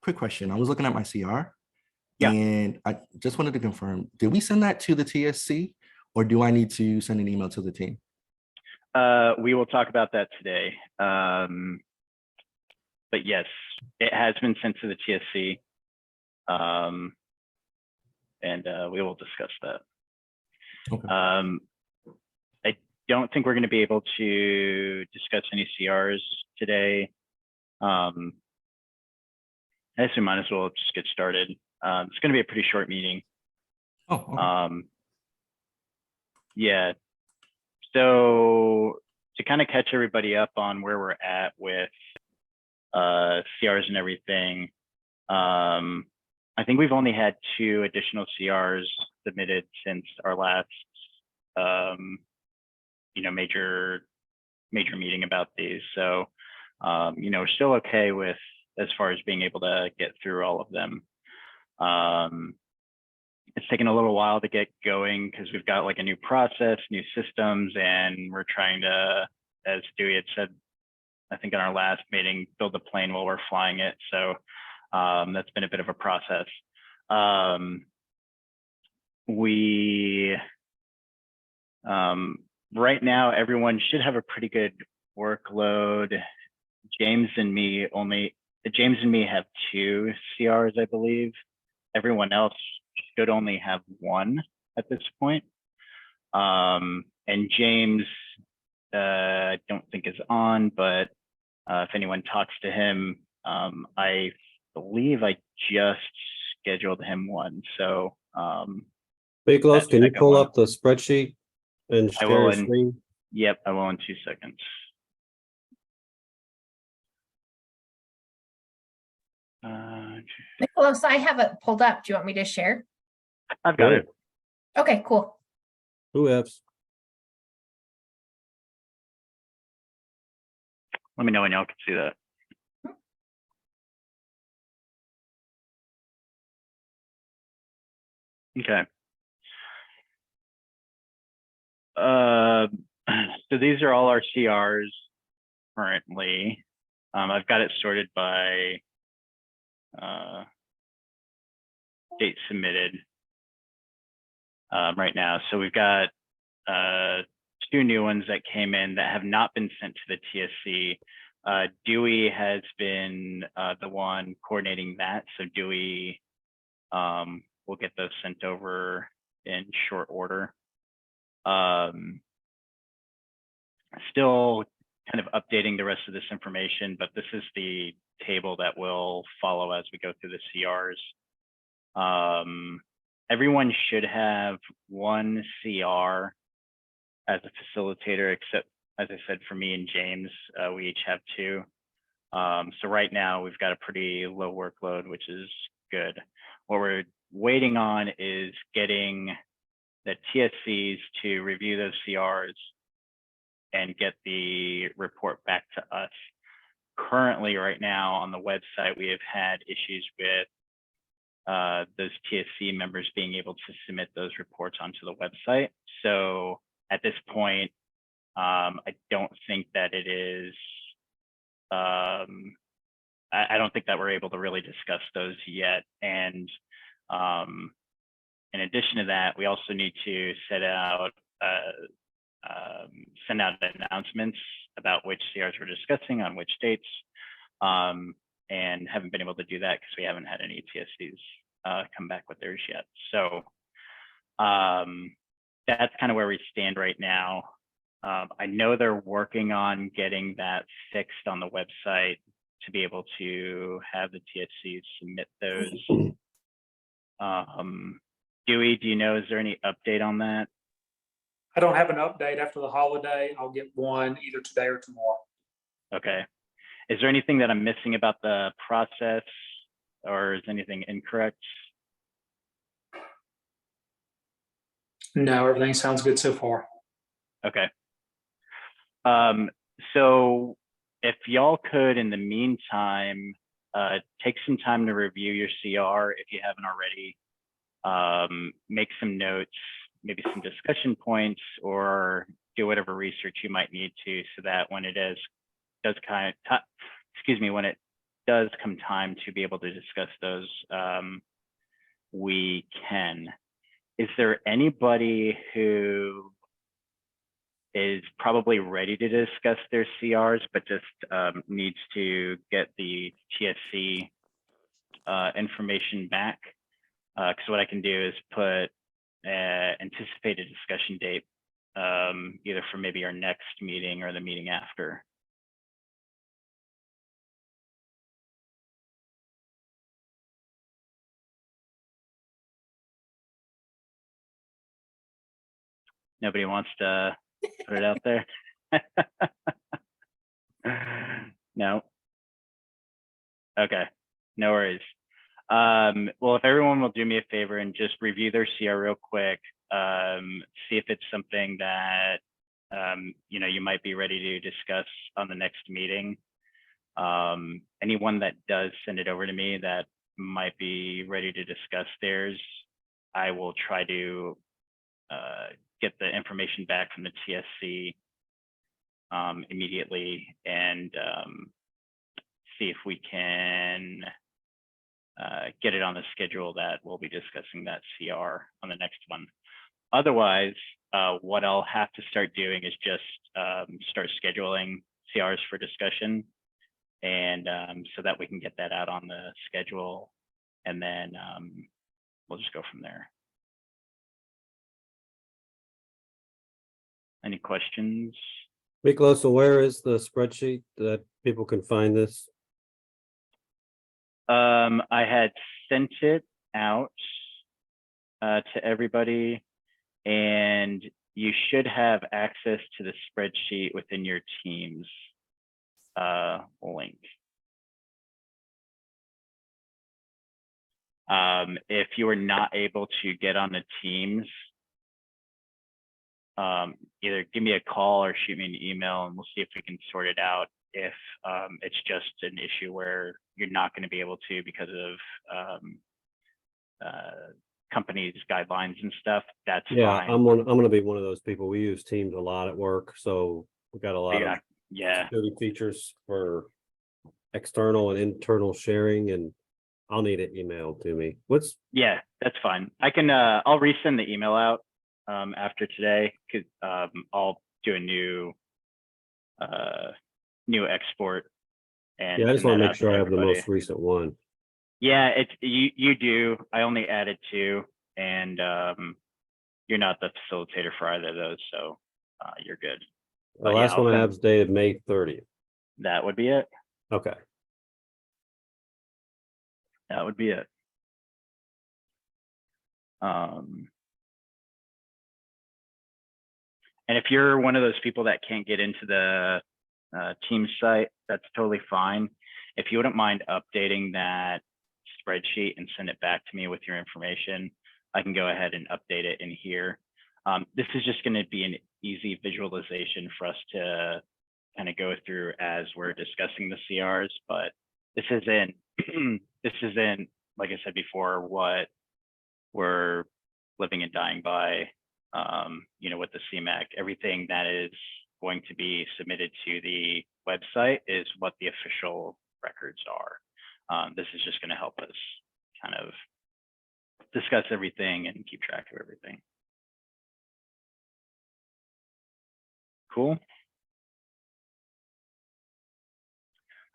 quick question. I was looking at my CR Yeah. and I just wanted to confirm, did we send that to the TSC or do I need to send an email to the team? We will talk about that today. But yes, it has been sent to the TSC. And we will discuss that. Okay. I don't think we're going to be able to discuss any CRs today. I guess we might as well just get started. It's going to be a pretty short meeting. Oh, okay. Yeah. So to kind of catch everybody up on where we're at with CRs and everything, I think we've only had 2 additional CRs submitted since our last, major meeting about these. So, we're still okay with as far as being able to get through all of them. It's taken a little while to get going because we've got like a new process, new systems, and we're trying to, as Dewey had said, I think in our last meeting, build the plane while we're flying it. So that's been a bit of a process. Right now, everyone should have a pretty good workload. James and me have 2 CRs, I believe. Everyone else should only have 1 at this point. And James, I don't think is on, but if anyone talks to him, I believe I just scheduled him 1. So Big Loss, can you pull up the spreadsheet and share your screen? Yep, I will in 2 seconds. Nicholas, I have it pulled up. Do you want me to share? I've got it. Okay, cool. Who else? Let me know when y'all can see that. Okay. So these are all our CRs currently. I've got it sorted by date submitted right now. So we've got 2 new ones that came in that have not been sent to the TSC. Dewey has been the one coordinating that. So Dewey will get those sent over in short order. Still kind of updating the rest of this information, but this is the table that will follow as we go through the CRs. Everyone should have 1 CR as a facilitator, except, as I said, for me and James, we each have 2. So right now we've got a pretty low workload, which is good. What we're waiting on is getting the TSCs to review those CRs and get the report back to us. Currently, right now on the website, we have had issues with those TSC members being able to submit those reports onto the website. So at this point, I don't think that it is, I don't think that we're able to really discuss those yet. And in addition to that, we also need to send out announcements about which CRs we're discussing on which dates, and haven't been able to do that because we haven't had any TSCs come back with theirs yet. So that's kind of where we stand right now. I know they're working on getting that fixed on the website to be able to have the TSCs submit those. Dewey, do you know, is there any update on that? I don't have an update after the holiday. I'll get one either today or tomorrow. Okay. Is there anything that I'm missing about the process, or is anything incorrect? No, everything sounds good so far. Okay. So if y'all could, in the meantime, take some time to review your CR if you haven't already. Make some notes, maybe some discussion points, or do whatever research you might need to, so that when it does does come time to be able to discuss those, we can. Is there anybody who is probably ready to discuss their CRs, but just needs to get the TSC information back? Because what I can do is put anticipated discussion date, either for maybe our next meeting or the meeting after. Nobody wants to put it out there? No. Okay, no worries. Well, if everyone will do me a favor and just review their CR real quick, see if it's something that you know, you might be ready to discuss on the next meeting. Anyone that does send it over to me that might be ready to discuss theirs, I will try to get the information back from the TSC immediately and see if we can get it on the schedule that we'll be discussing that CR on the next one. Otherwise, what I'll have to start doing is just start scheduling CRs for discussion, and so that we can get that out on the schedule, and then we'll just go from there. Any questions? Miklos, so where is the spreadsheet that people can find this? I had sent it out to everybody, and you should have access to the spreadsheet within your Teams link. If you are not able to get on the Teams, either give me a call or shoot me an email, and we'll see if we can sort it out. If it's just an issue where you're not going to be able to because of companies' guidelines and stuff, that's Yeah, fine. I'm gonna be one of those people. We use Teams a lot at work, so we got a lot of Yeah, security features for external and internal sharing, and I'll need it emailed to me. yeah, that's fine. I can I'll resend the email out after today, because I'll do a new export. And I just send want that to out make sure I have the everybody. most recent one. Yeah, it's you do. I only added 2, and you're not the facilitator for either of those, so you're good. The But yeah, last I'll one I send- have is dated May 30th. That would be it. Okay. That would be it. And if you're one of those people that can't get into the Teams site, that's totally fine. If you wouldn't mind updating that spreadsheet and send it back to me with your information, I can go ahead and update it in here. This is just going to be an easy visualization for us to kind of go through as we're discussing the CRs, but this isn't like I said before, what we're living and dying by. You know, with the CMAC, everything that is going to be submitted to the website is what the official records are. This is just going to help us kind of discuss everything and keep track of everything. Cool.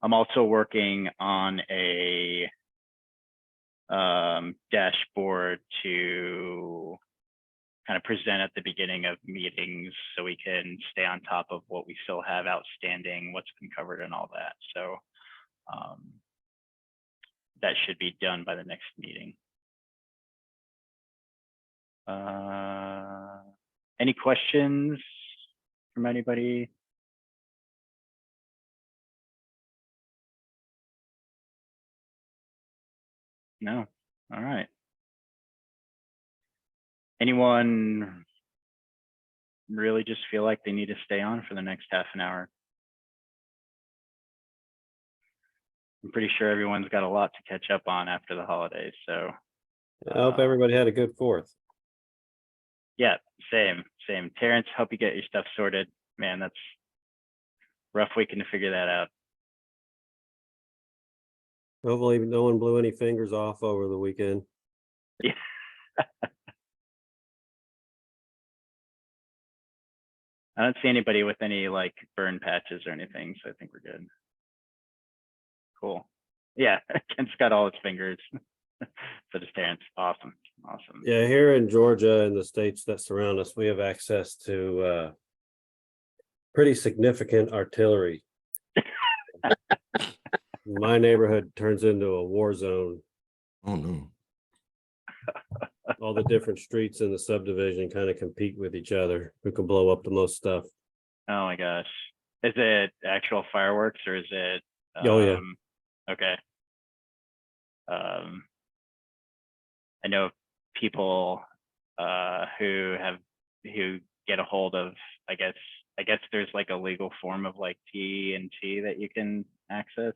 I'm also working on a dashboard to kind of present at the beginning of meetings so we can stay on top of what we still have outstanding, what's been covered and all that. So that should be done by the next meeting. Any questions from anybody? No. All right. Anyone really just feel like they need to stay on for the next half an hour? I'm pretty sure everyone's got a lot to catch up on after the holidays, so. I hope everybody had a good 4th. Yeah, same. Terrence, hope you get your stuff sorted. Man, that's rough weekend to figure that out. Hopefully no one blew any fingers off over the weekend. Yeah. I don't see anybody with any like burn patches or anything, so I think we're good. Cool. Yeah, Kent's got all his fingers. So does Terrence. Awesome. Awesome. Yeah, here in Georgia and the states that surround us, we have access to pretty significant artillery. My neighborhood turns into a war zone. Oh no. All the different streets in the subdivision kind of compete with each other. Who can blow up the most stuff? Oh my gosh. Is it actual fireworks or is it Oh, yeah. Okay. I know people who get a hold of, I guess there's like a legal form of like TNT that you can access.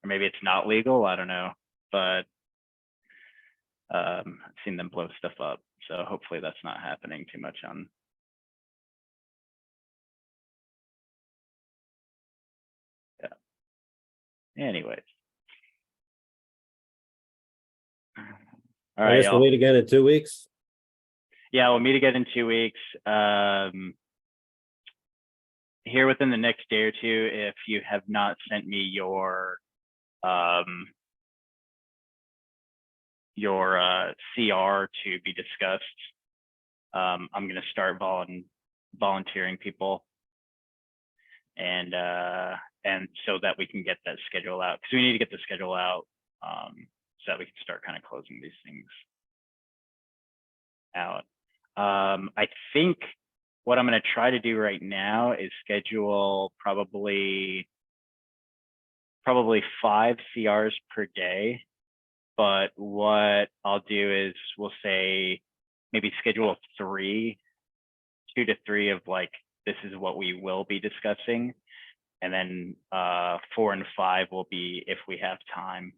Or maybe it's not legal, I don't know. But I've seen them blow stuff up. So hopefully that's not happening too much on. Yeah. Anyways. All I right, guess we'll y'all. meet again in 2 weeks. Yeah, we'll meet again in 2 weeks. Here within the next day or two, if you have not sent me your CR to be discussed, I'm going to start volunteering people, and so that we can get that schedule out, because we need to get the schedule out so that we can start kind of closing these things out. I think what I'm going to try to do right now is schedule probably 5 CRs per day. But what I'll do is we'll say maybe schedule 2 to 3 of like, this is what we will be discussing. And then 4 and 5 will be if we have time.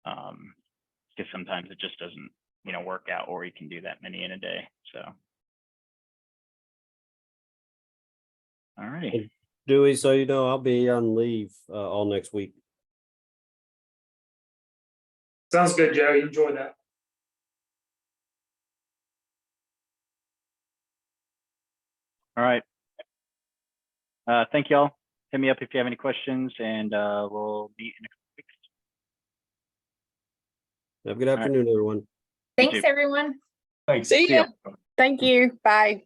Because sometimes it just doesn't, work out, or you can do that many in a day. So. All right. Dewey, so you know, I'll be on leave all next week. Sounds good, Joe. Enjoy that. All right. Thank y'all. Hit me up if you have any questions, and we'll meet in a couple weeks. Have a good afternoon, everyone. Thanks, too. everyone. Thanks. See ya. Thank you. Bye.